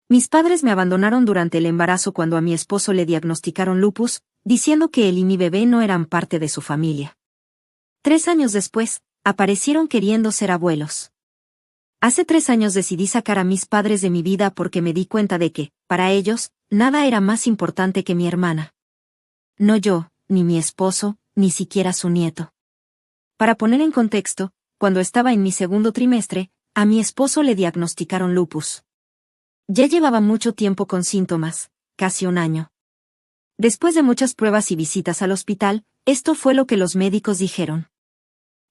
Mis padres me abandonaron durante el embarazo cuando a mi esposo le diagnosticaron lupus, diciendo que él y mi bebé no eran parte de su familia. 3 años después, aparecieron queriendo ser abuelos. Hace 3 años decidí sacar a mis padres de mi vida porque me di cuenta de que, para ellos, nada era más importante que mi hermana. No yo, ni mi esposo, ni siquiera su nieto. Para poner en contexto, cuando estaba en mi segundo trimestre, a mi esposo le diagnosticaron lupus. Ya llevaba mucho tiempo con síntomas, casi 1 año. Después de muchas pruebas y visitas al hospital, esto fue lo que los médicos dijeron.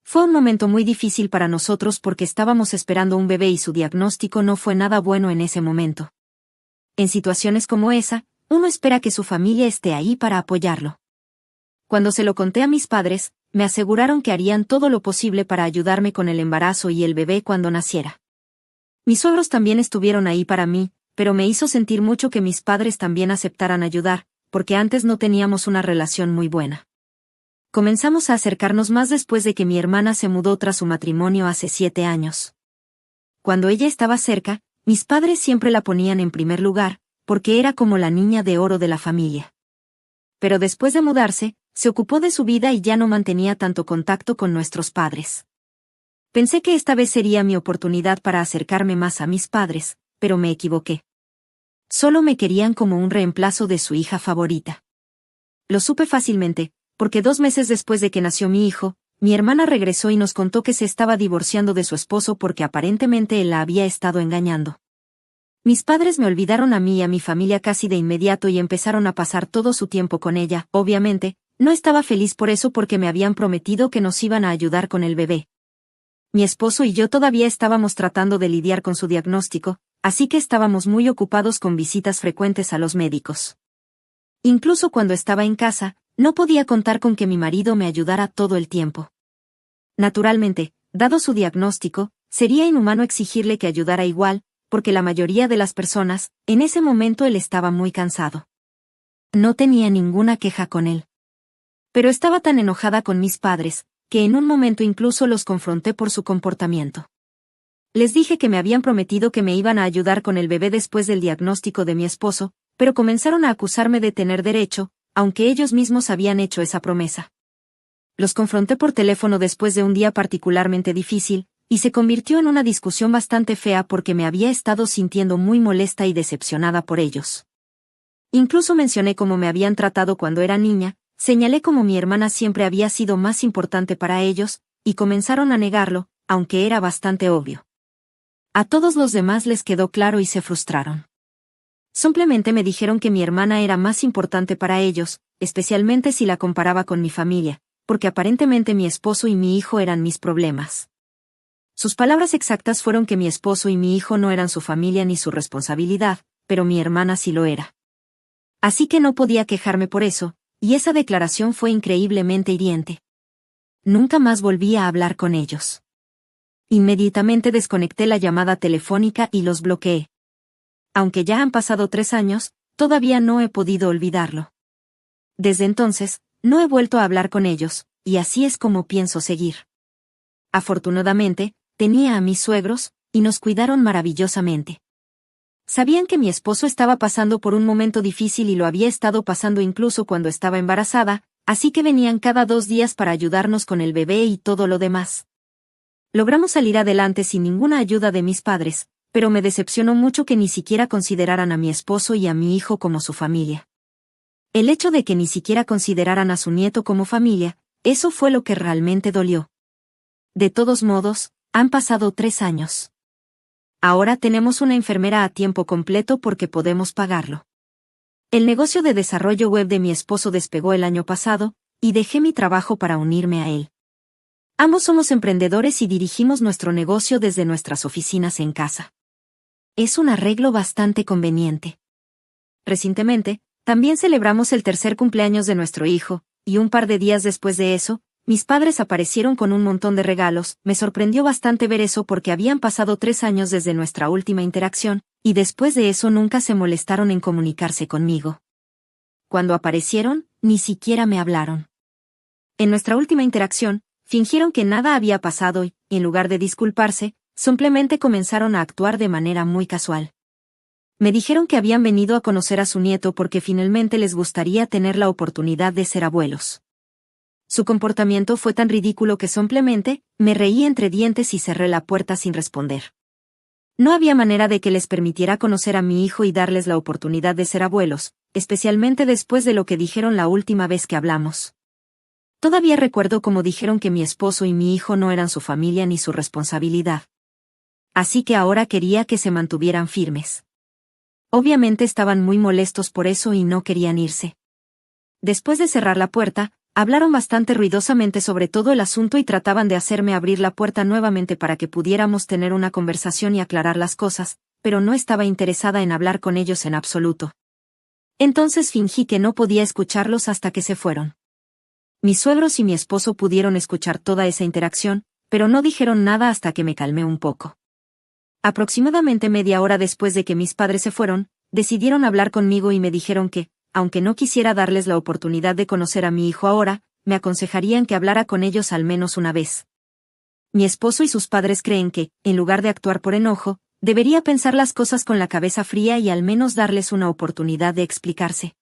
Fue un momento muy difícil para nosotros porque estábamos esperando un bebé y su diagnóstico no fue nada bueno en ese momento. En situaciones como esa, uno espera que su familia esté ahí para apoyarlo. Cuando se lo conté a mis padres, me aseguraron que harían todo lo posible para ayudarme con el embarazo y el bebé cuando naciera. Mis suegros también estuvieron ahí para mí, pero me hizo sentir mucho que mis padres también aceptaran ayudar, porque antes no teníamos una relación muy buena. Comenzamos a acercarnos más después de que mi hermana se mudó tras su matrimonio hace 7 años. Cuando ella estaba cerca, mis padres siempre la ponían en primer lugar, porque era como la niña de oro de la familia. Pero después de mudarse, se ocupó de su vida y ya no mantenía tanto contacto con nuestros padres. Pensé que esta vez sería mi oportunidad para acercarme más a mis padres, pero me equivoqué. Solo me querían como un reemplazo de su hija favorita. Lo supe fácilmente, porque 2 meses después de que nació mi hijo, mi hermana regresó y nos contó que se estaba divorciando de su esposo porque aparentemente él la había estado engañando. Mis padres me olvidaron a mí y a mi familia casi de inmediato y empezaron a pasar todo su tiempo con ella. Obviamente, no estaba feliz por eso porque me habían prometido que nos iban a ayudar con el bebé. Mi esposo y yo todavía estábamos tratando de lidiar con su diagnóstico, así que estábamos muy ocupados con visitas frecuentes a los médicos. Incluso cuando estaba en casa, no podía contar con que mi marido me ayudara todo el tiempo. Naturalmente, dado su diagnóstico, sería inhumano exigirle que ayudara igual, porque la mayoría de las personas, en ese momento él estaba muy cansado. No tenía ninguna queja con él. Pero estaba tan enojada con mis padres, que en un momento incluso los confronté por su comportamiento. Les dije que me habían prometido que me iban a ayudar con el bebé después del diagnóstico de mi esposo, pero comenzaron a acusarme de tener derecho, aunque ellos mismos habían hecho esa promesa. Los confronté por teléfono después de un día particularmente difícil, y se convirtió en una discusión bastante fea porque me había estado sintiendo muy molesta y decepcionada por ellos. Incluso mencioné cómo me habían tratado cuando era niña, señalé cómo mi hermana siempre había sido más importante para ellos, y comenzaron a negarlo, aunque era bastante obvio. A todos los demás les quedó claro y se frustraron. Simplemente me dijeron que mi hermana era más importante para ellos, especialmente si la comparaba con mi familia, porque aparentemente mi esposo y mi hijo eran mis problemas. Sus palabras exactas fueron que mi esposo y mi hijo no eran su familia ni su responsabilidad, pero mi hermana sí lo era. Así que no podía quejarme por eso, y esa declaración fue increíblemente hiriente. Nunca más volví a hablar con ellos. Inmediatamente desconecté la llamada telefónica y los bloqueé. Aunque ya han pasado 3 años, todavía no he podido olvidarlo. Desde entonces, no he vuelto a hablar con ellos, y así es como pienso seguir. Afortunadamente, tenía a mis suegros, y nos cuidaron maravillosamente. Sabían que mi esposo estaba pasando por un momento difícil y lo había estado pasando incluso cuando estaba embarazada, así que venían cada 2 días para ayudarnos con el bebé y todo lo demás. Logramos salir adelante sin ninguna ayuda de mis padres, pero me decepcionó mucho que ni siquiera consideraran a mi esposo y a mi hijo como su familia. El hecho de que ni siquiera consideraran a su nieto como familia, eso fue lo que realmente dolió. De todos modos, han pasado 3 años. Ahora tenemos una enfermera a tiempo completo porque podemos pagarlo. El negocio de desarrollo web de mi esposo despegó el año pasado, y dejé mi trabajo para unirme a él. Ambos somos emprendedores y dirigimos nuestro negocio desde nuestras oficinas en casa. Es un arreglo bastante conveniente. Recientemente, también celebramos el 3er cumpleaños de nuestro hijo, y un par de días después de eso, mis padres aparecieron con un montón de regalos. Me sorprendió bastante ver eso porque habían pasado 3 años desde nuestra última interacción, y después de eso nunca se molestaron en comunicarse conmigo. Cuando aparecieron, ni siquiera me hablaron. En nuestra última interacción, fingieron que nada había pasado y, en lugar de disculparse, simplemente comenzaron a actuar de manera muy casual. Me dijeron que habían venido a conocer a su nieto porque finalmente les gustaría tener la oportunidad de ser abuelos. Su comportamiento fue tan ridículo que simplemente me reí entre dientes y cerré la puerta sin responder. No había manera de que les permitiera conocer a mi hijo y darles la oportunidad de ser abuelos, especialmente después de lo que dijeron la última vez que hablamos. Todavía recuerdo cómo dijeron que mi esposo y mi hijo no eran su familia ni su responsabilidad. Así que ahora quería que se mantuvieran firmes. Obviamente estaban muy molestos por eso y no querían irse. Después de cerrar la puerta, hablaron bastante ruidosamente sobre todo el asunto y trataban de hacerme abrir la puerta nuevamente para que pudiéramos tener una conversación y aclarar las cosas, pero no estaba interesada en hablar con ellos en absoluto. Entonces fingí que no podía escucharlos hasta que se fueron. Mis suegros y mi esposo pudieron escuchar toda esa interacción, pero no dijeron nada hasta que me calmé un poco. Aproximadamente media hora después de que mis padres se fueron, decidieron hablar conmigo y me dijeron que, aunque no quisiera darles la oportunidad de conocer a mi hijo ahora, me aconsejarían que hablara con ellos al menos una vez. Mi esposo y sus padres creen que, en lugar de actuar por enojo, debería pensar las cosas con la cabeza fría y al menos darles una oportunidad de explicarse.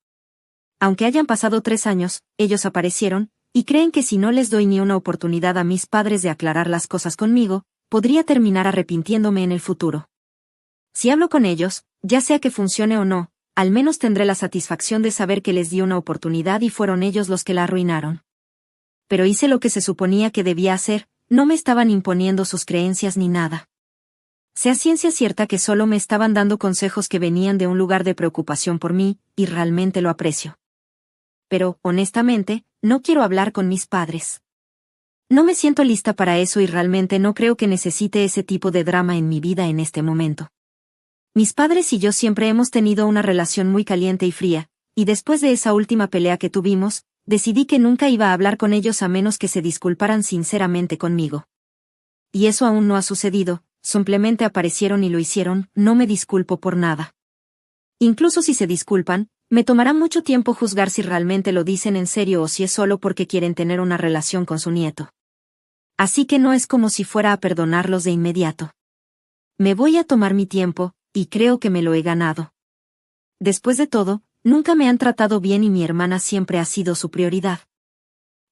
Aunque hayan pasado 3 años, ellos aparecieron, y creen que si no les doy ni una oportunidad a mis padres de aclarar las cosas conmigo, podría terminar arrepintiéndome en el futuro. Si hablo con ellos, ya sea que funcione o no, al menos tendré la satisfacción de saber que les di una oportunidad y fueron ellos los que la arruinaron. Pero hice lo que se suponía que debía hacer, no me estaban imponiendo sus creencias ni nada. Sé a ciencia cierta que solo me estaban dando consejos que venían de un lugar de preocupación por mí, y realmente lo aprecio. Pero, honestamente, no quiero hablar con mis padres. No me siento lista para eso y realmente no creo que necesite ese tipo de drama en mi vida en este momento. Mis padres y yo siempre hemos tenido una relación muy caliente y fría, y después de esa última pelea que tuvimos, decidí que nunca iba a hablar con ellos a menos que se disculparan sinceramente conmigo. Y eso aún no ha sucedido, simplemente aparecieron y lo hicieron, no me disculpo por nada. Incluso si se disculpan, me tomará mucho tiempo juzgar si realmente lo dicen en serio o si es solo porque quieren tener una relación con su nieto. Así que no es como si fuera a perdonarlos de inmediato. Me voy a tomar mi tiempo, y creo que me lo he ganado. Después de todo, nunca me han tratado bien y mi hermana siempre ha sido su prioridad.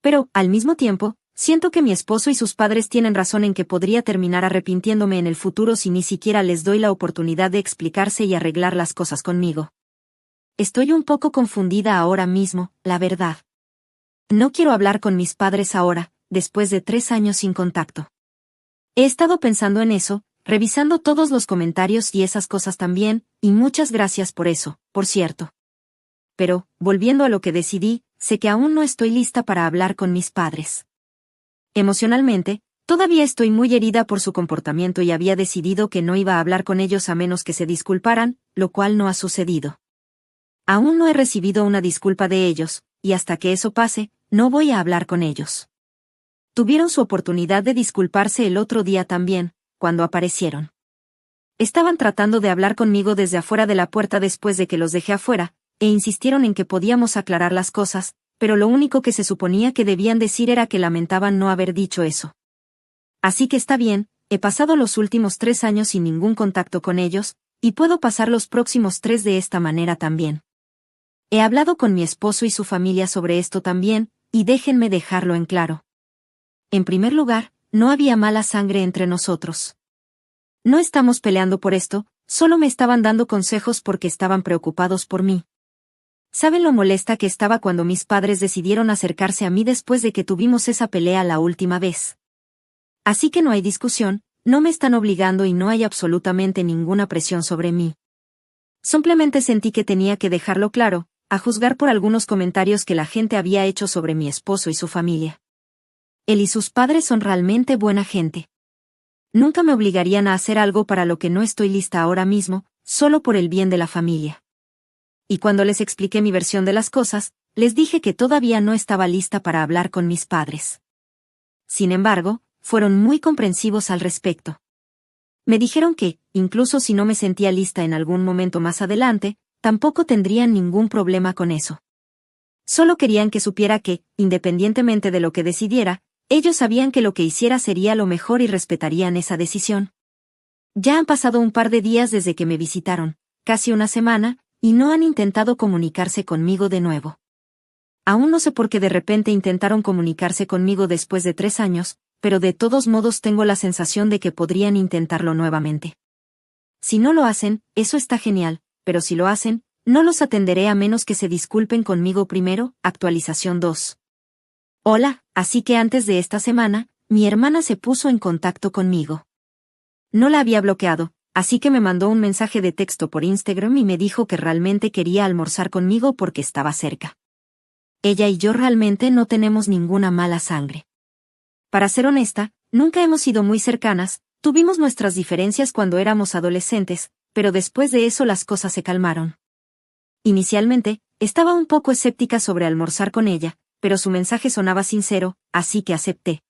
Pero, al mismo tiempo, siento que mi esposo y sus padres tienen razón en que podría terminar arrepintiéndome en el futuro si ni siquiera les doy la oportunidad de explicarse y arreglar las cosas conmigo. Estoy un poco confundida ahora mismo, la verdad. No quiero hablar con mis padres ahora, después de 3 años sin contacto. He estado pensando en eso, revisando todos los comentarios y esas cosas también, y muchas gracias por eso, por cierto. Pero, volviendo a lo que decidí, sé que aún no estoy lista para hablar con mis padres. Emocionalmente, todavía estoy muy herida por su comportamiento y había decidido que no iba a hablar con ellos a menos que se disculparan, lo cual no ha sucedido. Aún no he recibido una disculpa de ellos, y hasta que eso pase, no voy a hablar con ellos. Tuvieron su oportunidad de disculparse el otro día también, cuando aparecieron. Estaban tratando de hablar conmigo desde afuera de la puerta después de que los dejé afuera, e insistieron en que podíamos aclarar las cosas, pero lo único que se suponía que debían decir era que lamentaban no haber dicho eso. Así que está bien, he pasado los últimos 3 años sin ningún contacto con ellos, y puedo pasar los próximos 3 de esta manera también. He hablado con mi esposo y su familia sobre esto también, y déjenme dejarlo en claro. En primer lugar, no había mala sangre entre nosotros. No estamos peleando por esto, solo me estaban dando consejos porque estaban preocupados por mí. ¿Saben lo molesta que estaba cuando mis padres decidieron acercarse a mí después de que tuvimos esa pelea la última vez? Así que no hay discusión, no me están obligando y no hay absolutamente ninguna presión sobre mí. Simplemente sentí que tenía que dejarlo claro, a juzgar por algunos comentarios que la gente había hecho sobre mi esposo y su familia. Él y sus padres son realmente buena gente. Nunca me obligarían a hacer algo para lo que no estoy lista ahora mismo, solo por el bien de la familia. Y cuando les expliqué mi versión de las cosas, les dije que todavía no estaba lista para hablar con mis padres. Sin embargo, fueron muy comprensivos al respecto. Me dijeron que, incluso si no me sentía lista en algún momento más adelante, tampoco tendrían ningún problema con eso. Solo querían que supiera que, independientemente de lo que decidiera, ellos sabían que lo que hiciera sería lo mejor y respetarían esa decisión. Ya han pasado un par de días desde que me visitaron, casi una semana, y no han intentado comunicarse conmigo de nuevo. Aún no sé por qué de repente intentaron comunicarse conmigo después de 3 años, pero de todos modos tengo la sensación de que podrían intentarlo nuevamente. Si no lo hacen, eso está genial, pero si lo hacen, no los atenderé a menos que se disculpen conmigo primero. Actualización 2. Hola, así que antes de esta semana, mi hermana se puso en contacto conmigo. No la había bloqueado, así que me mandó un mensaje de texto por Instagram y me dijo que realmente quería almorzar conmigo porque estaba cerca. Ella y yo realmente no tenemos ninguna mala sangre. Para ser honesta, nunca hemos sido muy cercanas, tuvimos nuestras diferencias cuando éramos adolescentes, pero después de eso las cosas se calmaron. Inicialmente, estaba un poco escéptica sobre almorzar con ella, pero su mensaje sonaba sincero, así que acepté.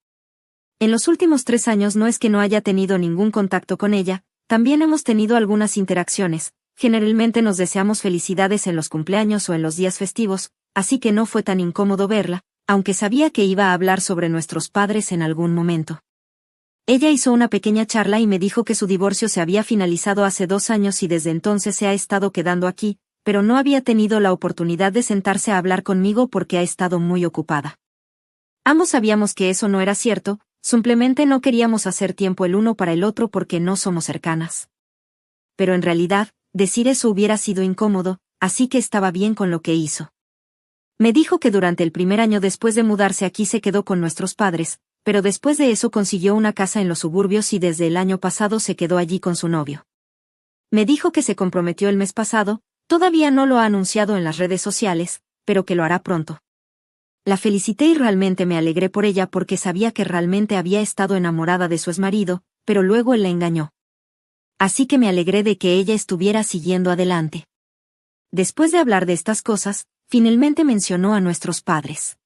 En los últimos 3 años no es que no haya tenido ningún contacto con ella, también hemos tenido algunas interacciones, generalmente nos deseamos felicidades en los cumpleaños o en los días festivos, así que no fue tan incómodo verla, aunque sabía que iba a hablar sobre nuestros padres en algún momento. Ella hizo una pequeña charla y me dijo que su divorcio se había finalizado hace 2 años y desde entonces se ha estado quedando aquí, pero no había tenido la oportunidad de sentarse a hablar conmigo porque ha estado muy ocupada. Ambos sabíamos que eso no era cierto, simplemente no queríamos hacer tiempo el uno para el otro porque no somos cercanas. Pero en realidad, decir eso hubiera sido incómodo, así que estaba bien con lo que hizo. Me dijo que durante el primer año después de mudarse aquí se quedó con nuestros padres, pero después de eso consiguió una casa en los suburbios y desde el año pasado se quedó allí con su novio. Me dijo que se comprometió el mes pasado, todavía no lo ha anunciado en las redes sociales, pero que lo hará pronto. La felicité y realmente me alegré por ella porque sabía que realmente había estado enamorada de su exmarido, pero luego él la engañó. Así que me alegré de que ella estuviera siguiendo adelante. Después de hablar de estas cosas, finalmente mencionó a nuestros padres.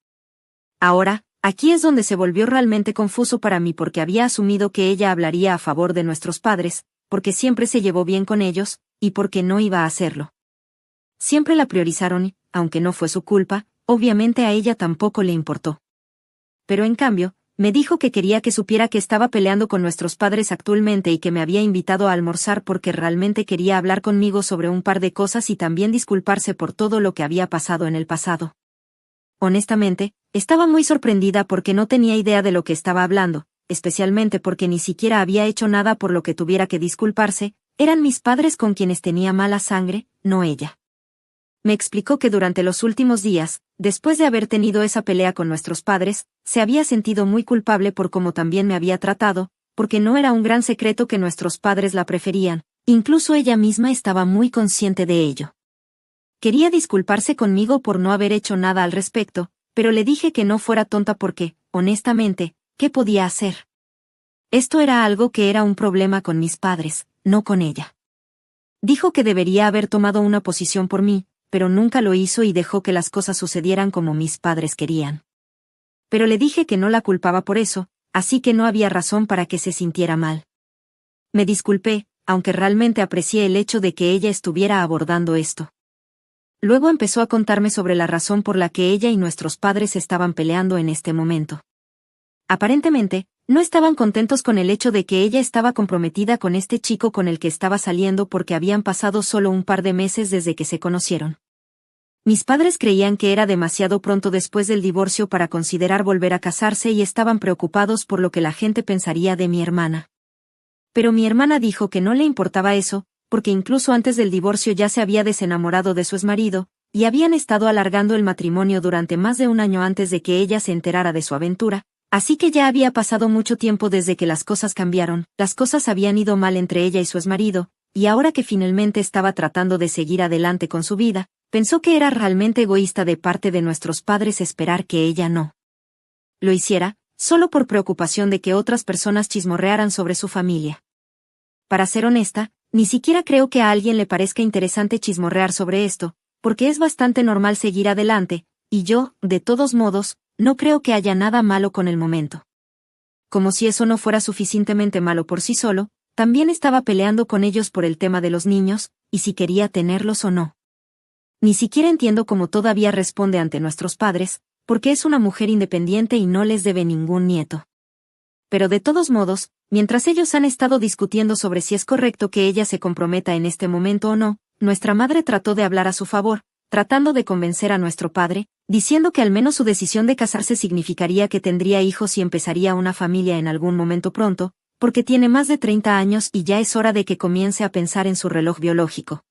Ahora, aquí es donde se volvió realmente confuso para mí porque había asumido que ella hablaría a favor de nuestros padres, porque siempre se llevó bien con ellos, y porque no iba a hacerlo. Siempre la priorizaron y, aunque no fue su culpa, obviamente a ella tampoco le importó. Pero en cambio, me dijo que quería que supiera que estaba peleando con nuestros padres actualmente y que me había invitado a almorzar porque realmente quería hablar conmigo sobre un par de cosas y también disculparse por todo lo que había pasado en el pasado. Honestamente, estaba muy sorprendida porque no tenía idea de lo que estaba hablando, especialmente porque ni siquiera había hecho nada por lo que tuviera que disculparse, eran mis padres con quienes tenía mala sangre, no ella. Me explicó que durante los últimos días, después de haber tenido esa pelea con nuestros padres, se había sentido muy culpable por cómo también me había tratado, porque no era un gran secreto que nuestros padres la preferían, incluso ella misma estaba muy consciente de ello. Quería disculparse conmigo por no haber hecho nada al respecto, pero le dije que no fuera tonta porque, honestamente, ¿qué podía hacer? Esto era algo que era un problema con mis padres, no con ella. Dijo que debería haber tomado una posición por mí, pero nunca lo hizo y dejó que las cosas sucedieran como mis padres querían. Pero le dije que no la culpaba por eso, así que no había razón para que se sintiera mal. Me disculpé, aunque realmente aprecié el hecho de que ella estuviera abordando esto. Luego empezó a contarme sobre la razón por la que ella y nuestros padres estaban peleando en este momento. Aparentemente, no estaban contentos con el hecho de que ella estaba comprometida con este chico con el que estaba saliendo porque habían pasado solo un par de meses desde que se conocieron. Mis padres creían que era demasiado pronto después del divorcio para considerar volver a casarse y estaban preocupados por lo que la gente pensaría de mi hermana. Pero mi hermana dijo que no le importaba eso, porque incluso antes del divorcio ya se había desenamorado de su exmarido, y habían estado alargando el matrimonio durante más de un año antes de que ella se enterara de su aventura, así que ya había pasado mucho tiempo desde que las cosas cambiaron, las cosas habían ido mal entre ella y su exmarido, y ahora que finalmente estaba tratando de seguir adelante con su vida, pensó que era realmente egoísta de parte de nuestros padres esperar que ella no lo hiciera, solo por preocupación de que otras personas chismorrearan sobre su familia. Para ser honesta, ni siquiera creo que a alguien le parezca interesante chismorrear sobre esto, porque es bastante normal seguir adelante, y yo, de todos modos, no creo que haya nada malo con el momento. Como si eso no fuera suficientemente malo por sí solo, también estaba peleando con ellos por el tema de los niños, y si quería tenerlos o no. Ni siquiera entiendo cómo todavía responde ante nuestros padres, porque es una mujer independiente y no les debe ningún nieto. Pero de todos modos, mientras ellos han estado discutiendo sobre si es correcto que ella se comprometa en este momento o no, nuestra madre trató de hablar a su favor, tratando de convencer a nuestro padre, diciendo que al menos su decisión de casarse significaría que tendría hijos y empezaría una familia en algún momento pronto, porque tiene más de 30 años y ya es hora de que comience a pensar en su reloj biológico.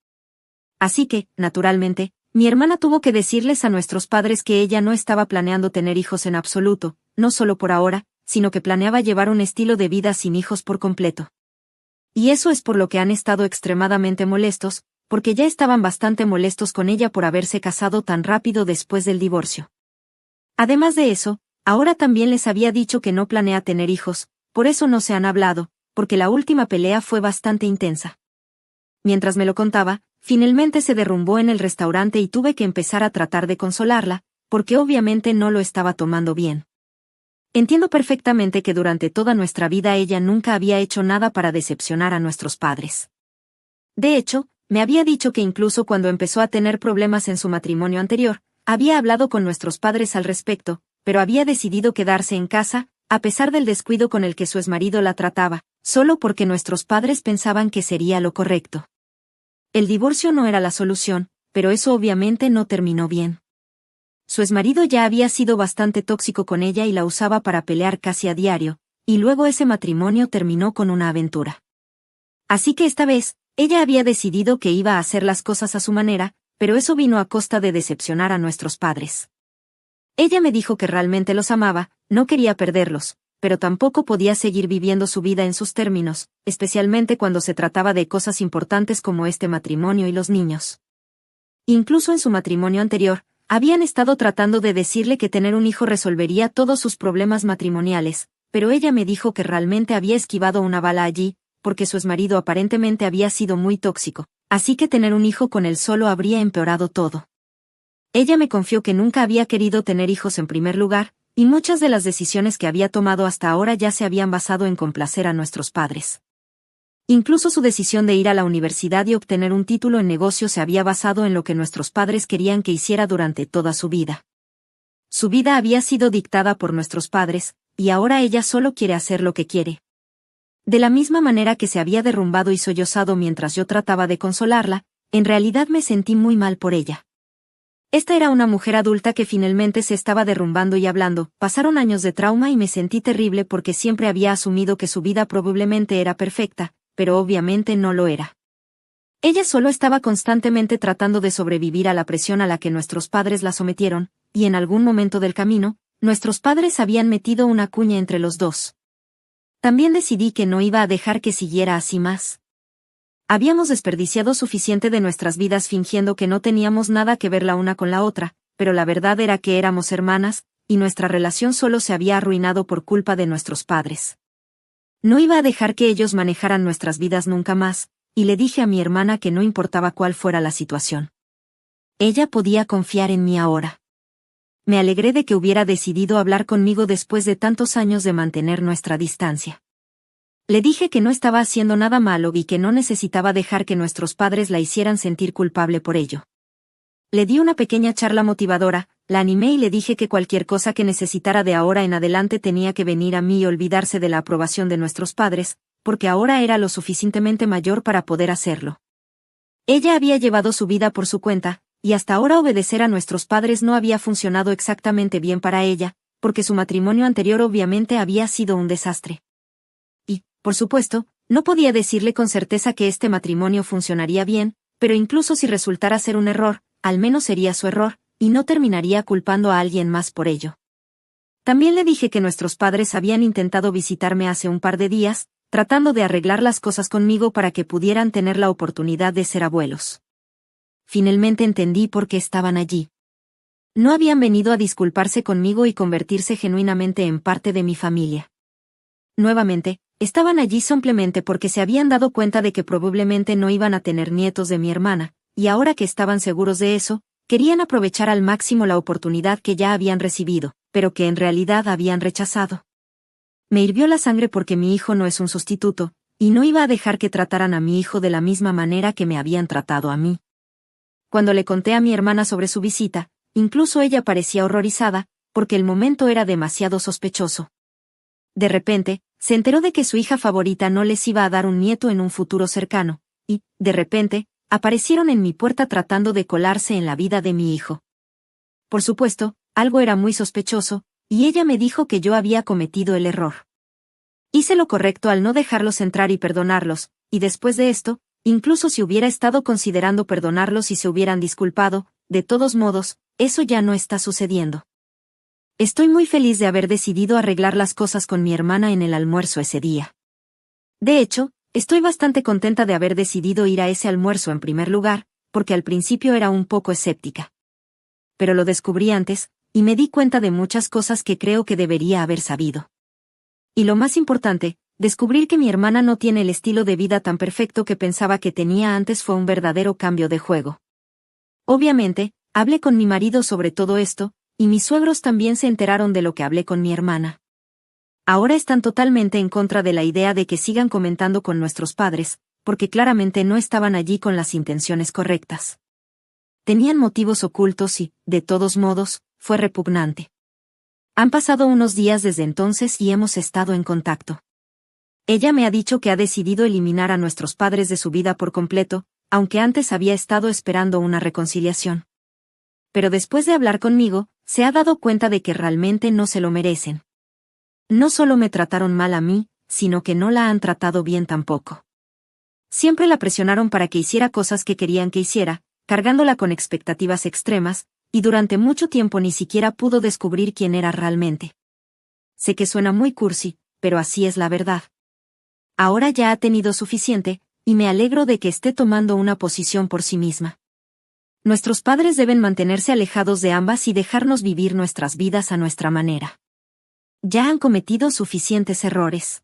Así que, naturalmente, mi hermana tuvo que decirles a nuestros padres que ella no estaba planeando tener hijos en absoluto, no solo por ahora, sino que planeaba llevar un estilo de vida sin hijos por completo. Y eso es por lo que han estado extremadamente molestos, porque ya estaban bastante molestos con ella por haberse casado tan rápido después del divorcio. Además de eso, ahora también les había dicho que no planea tener hijos, por eso no se han hablado, porque la última pelea fue bastante intensa. Mientras me lo contaba, finalmente se derrumbó en el restaurante y tuve que empezar a tratar de consolarla, porque obviamente no lo estaba tomando bien. Entiendo perfectamente que durante toda nuestra vida ella nunca había hecho nada para decepcionar a nuestros padres. De hecho, me había dicho que incluso cuando empezó a tener problemas en su matrimonio anterior, había hablado con nuestros padres al respecto, pero había decidido quedarse en casa, a pesar del descuido con el que su exmarido la trataba, solo porque nuestros padres pensaban que sería lo correcto. El divorcio no era la solución, pero eso obviamente no terminó bien. Su exmarido ya había sido bastante tóxico con ella y la usaba para pelear casi a diario, y luego ese matrimonio terminó con una aventura. Así que esta vez, ella había decidido que iba a hacer las cosas a su manera, pero eso vino a costa de decepcionar a nuestros padres. Ella me dijo que realmente los amaba, no quería perderlos, pero tampoco podía seguir viviendo su vida en sus términos, especialmente cuando se trataba de cosas importantes como este matrimonio y los niños. Incluso en su matrimonio anterior, habían estado tratando de decirle que tener un hijo resolvería todos sus problemas matrimoniales, pero ella me dijo que realmente había esquivado una bala allí, porque su exmarido aparentemente había sido muy tóxico, así que tener un hijo con él solo habría empeorado todo. Ella me confió que nunca había querido tener hijos en primer lugar, y muchas de las decisiones que había tomado hasta ahora ya se habían basado en complacer a nuestros padres. Incluso su decisión de ir a la universidad y obtener un título en negocio se había basado en lo que nuestros padres querían que hiciera durante toda su vida. Su vida había sido dictada por nuestros padres, y ahora ella solo quiere hacer lo que quiere. De la misma manera que se había derrumbado y sollozado mientras yo trataba de consolarla, en realidad me sentí muy mal por ella. Esta era una mujer adulta que finalmente se estaba derrumbando y hablando. Pasaron años de trauma y me sentí terrible porque siempre había asumido que su vida probablemente era perfecta, pero obviamente no lo era. Ella solo estaba constantemente tratando de sobrevivir a la presión a la que nuestros padres la sometieron, y en algún momento del camino, nuestros padres habían metido una cuña entre los dos. También decidí que no iba a dejar que siguiera así más. Habíamos desperdiciado suficiente de nuestras vidas fingiendo que no teníamos nada que ver la una con la otra, pero la verdad era que éramos hermanas, y nuestra relación solo se había arruinado por culpa de nuestros padres. No iba a dejar que ellos manejaran nuestras vidas nunca más, y le dije a mi hermana que no importaba cuál fuera la situación. Ella podía confiar en mí ahora. Me alegré de que hubiera decidido hablar conmigo después de tantos años de mantener nuestra distancia. Le dije que no estaba haciendo nada malo y que no necesitaba dejar que nuestros padres la hicieran sentir culpable por ello. Le di una pequeña charla motivadora, la animé y le dije que cualquier cosa que necesitara de ahora en adelante tenía que venir a mí y olvidarse de la aprobación de nuestros padres, porque ahora era lo suficientemente mayor para poder hacerlo. Ella había llevado su vida por su cuenta, y hasta ahora obedecer a nuestros padres no había funcionado exactamente bien para ella, porque su matrimonio anterior obviamente había sido un desastre. Y, por supuesto, no podía decirle con certeza que este matrimonio funcionaría bien, pero incluso si resultara ser un error, al menos sería su error, y no terminaría culpando a alguien más por ello. También le dije que nuestros padres habían intentado visitarme hace un par de días, tratando de arreglar las cosas conmigo para que pudieran tener la oportunidad de ser abuelos. Finalmente entendí por qué estaban allí. No habían venido a disculparse conmigo y convertirse genuinamente en parte de mi familia. Nuevamente, estaban allí simplemente porque se habían dado cuenta de que probablemente no iban a tener nietos de mi hermana, y ahora que estaban seguros de eso, querían aprovechar al máximo la oportunidad que ya habían recibido, pero que en realidad habían rechazado. Me hirvió la sangre porque mi hijo no es un sustituto, y no iba a dejar que trataran a mi hijo de la misma manera que me habían tratado a mí. Cuando le conté a mi hermana sobre su visita, incluso ella parecía horrorizada, porque el momento era demasiado sospechoso. De repente, se enteró de que su hija favorita no les iba a dar un nieto en un futuro cercano, y, de repente, aparecieron en mi puerta tratando de colarse en la vida de mi hijo. Por supuesto, algo era muy sospechoso, y ella me dijo que yo había cometido el error. Hice lo correcto al no dejarlos entrar y perdonarlos, y después de esto, incluso si hubiera estado considerando perdonarlos y se hubieran disculpado, de todos modos, eso ya no está sucediendo. Estoy muy feliz de haber decidido arreglar las cosas con mi hermana en el almuerzo ese día. De hecho, estoy bastante contenta de haber decidido ir a ese almuerzo en primer lugar, porque al principio era un poco escéptica. Pero lo descubrí antes, y me di cuenta de muchas cosas que creo que debería haber sabido. Y lo más importante, descubrir que mi hermana no tiene el estilo de vida tan perfecto que pensaba que tenía antes fue un verdadero cambio de juego. Obviamente, hablé con mi marido sobre todo esto, y mis suegros también se enteraron de lo que hablé con mi hermana. Ahora están totalmente en contra de la idea de que sigan comentando con nuestros padres, porque claramente no estaban allí con las intenciones correctas. Tenían motivos ocultos y, de todos modos, fue repugnante. Han pasado unos días desde entonces y hemos estado en contacto. Ella me ha dicho que ha decidido eliminar a nuestros padres de su vida por completo, aunque antes había estado esperando una reconciliación. Pero después de hablar conmigo, se ha dado cuenta de que realmente no se lo merecen. No solo me trataron mal a mí, sino que no la han tratado bien tampoco. Siempre la presionaron para que hiciera cosas que querían que hiciera, cargándola con expectativas extremas, y durante mucho tiempo ni siquiera pudo descubrir quién era realmente. Sé que suena muy cursi, pero así es la verdad. Ahora ya ha tenido suficiente, y me alegro de que esté tomando una posición por sí misma. Nuestros padres deben mantenerse alejados de ambas y dejarnos vivir nuestras vidas a nuestra manera. Ya han cometido suficientes errores.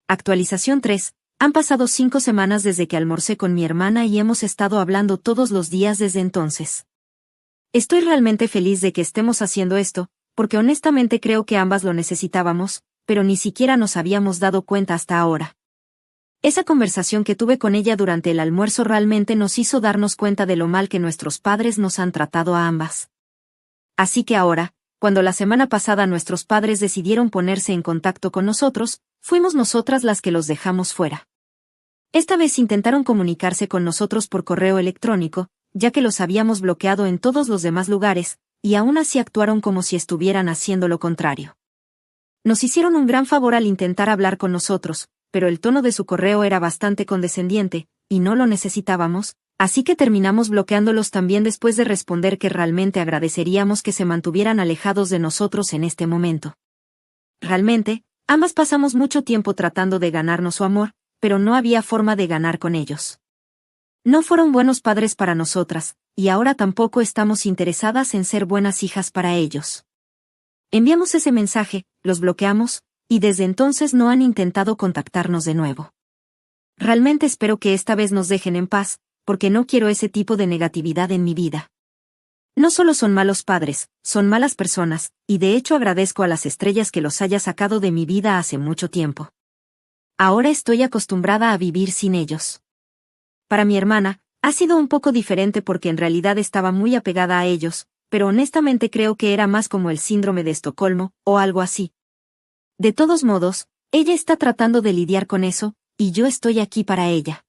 Actualización 3. Han pasado 5 semanas desde que almorcé con mi hermana y hemos estado hablando todos los días desde entonces. Estoy realmente feliz de que estemos haciendo esto, porque honestamente creo que ambas lo necesitábamos, pero ni siquiera nos habíamos dado cuenta hasta ahora. Esa conversación que tuve con ella durante el almuerzo realmente nos hizo darnos cuenta de lo mal que nuestros padres nos han tratado a ambas. Así que ahora, cuando la semana pasada nuestros padres decidieron ponerse en contacto con nosotros, fuimos nosotras las que los dejamos fuera. Esta vez intentaron comunicarse con nosotros por correo electrónico, ya que los habíamos bloqueado en todos los demás lugares, y aún así actuaron como si estuvieran haciendo lo contrario. Nos hicieron un gran favor al intentar hablar con nosotros, pero el tono de su correo era bastante condescendiente, y no lo necesitábamos, así que terminamos bloqueándolos también después de responder que realmente agradeceríamos que se mantuvieran alejados de nosotros en este momento. Realmente, ambas pasamos mucho tiempo tratando de ganarnos su amor, pero no había forma de ganar con ellos. No fueron buenos padres para nosotras, y ahora tampoco estamos interesadas en ser buenas hijas para ellos. Enviamos ese mensaje, los bloqueamos, y desde entonces no han intentado contactarnos de nuevo. Realmente espero que esta vez nos dejen en paz, porque no quiero ese tipo de negatividad en mi vida. No solo son malos padres, son malas personas, y de hecho agradezco a las estrellas que los haya sacado de mi vida hace mucho tiempo. Ahora estoy acostumbrada a vivir sin ellos. Para mi hermana, ha sido un poco diferente porque en realidad estaba muy apegada a ellos, pero honestamente creo que era más como el síndrome de Estocolmo, o algo así. De todos modos, ella está tratando de lidiar con eso, y yo estoy aquí para ella.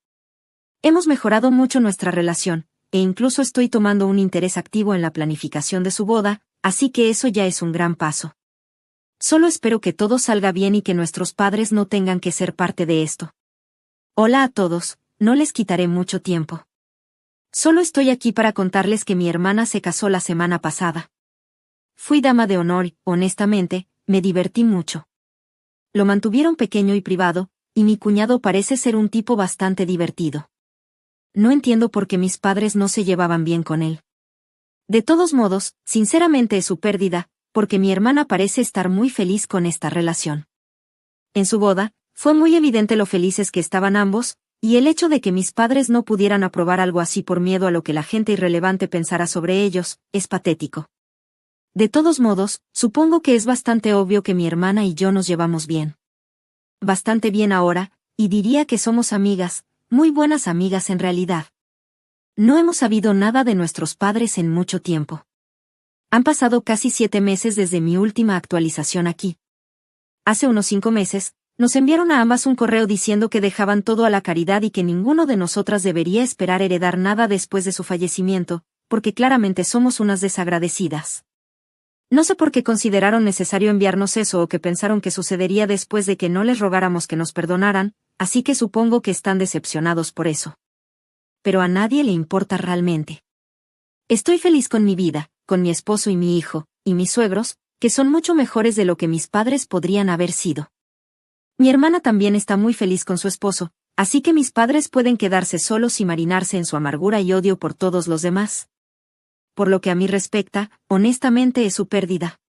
Hemos mejorado mucho nuestra relación, e incluso estoy tomando un interés activo en la planificación de su boda, así que eso ya es un gran paso. Solo espero que todo salga bien y que nuestros padres no tengan que ser parte de esto. Hola a todos, no les quitaré mucho tiempo. Solo estoy aquí para contarles que mi hermana se casó la semana pasada. Fui dama de honor y, honestamente, me divertí mucho. Lo mantuvieron pequeño y privado, y mi cuñado parece ser un tipo bastante divertido. No entiendo por qué mis padres no se llevaban bien con él. De todos modos, sinceramente es su pérdida, porque mi hermana parece estar muy feliz con esta relación. En su boda, fue muy evidente lo felices que estaban ambos, y el hecho de que mis padres no pudieran aprobar algo así por miedo a lo que la gente irrelevante pensara sobre ellos, es patético. De todos modos, supongo que es bastante obvio que mi hermana y yo nos llevamos bien. Bastante bien ahora, y diría que somos amigas, muy buenas amigas en realidad. No hemos sabido nada de nuestros padres en mucho tiempo. Han pasado casi 7 meses desde mi última actualización aquí. Hace unos 5 meses, Nos enviaron a ambas un correo diciendo que dejaban todo a la caridad y que ninguno de nosotras debería esperar heredar nada después de su fallecimiento, porque claramente somos unas desagradecidas. No sé por qué consideraron necesario enviarnos eso o que pensaron que sucedería después de que no les rogáramos que nos perdonaran, así que supongo que están decepcionados por eso. Pero a nadie le importa realmente. Estoy feliz con mi vida, con mi esposo y mi hijo, y mis suegros, que son mucho mejores de lo que mis padres podrían haber sido. Mi hermana también está muy feliz con su esposo, así que mis padres pueden quedarse solos y marinarse en su amargura y odio por todos los demás. Por lo que a mí respecta, honestamente es su pérdida.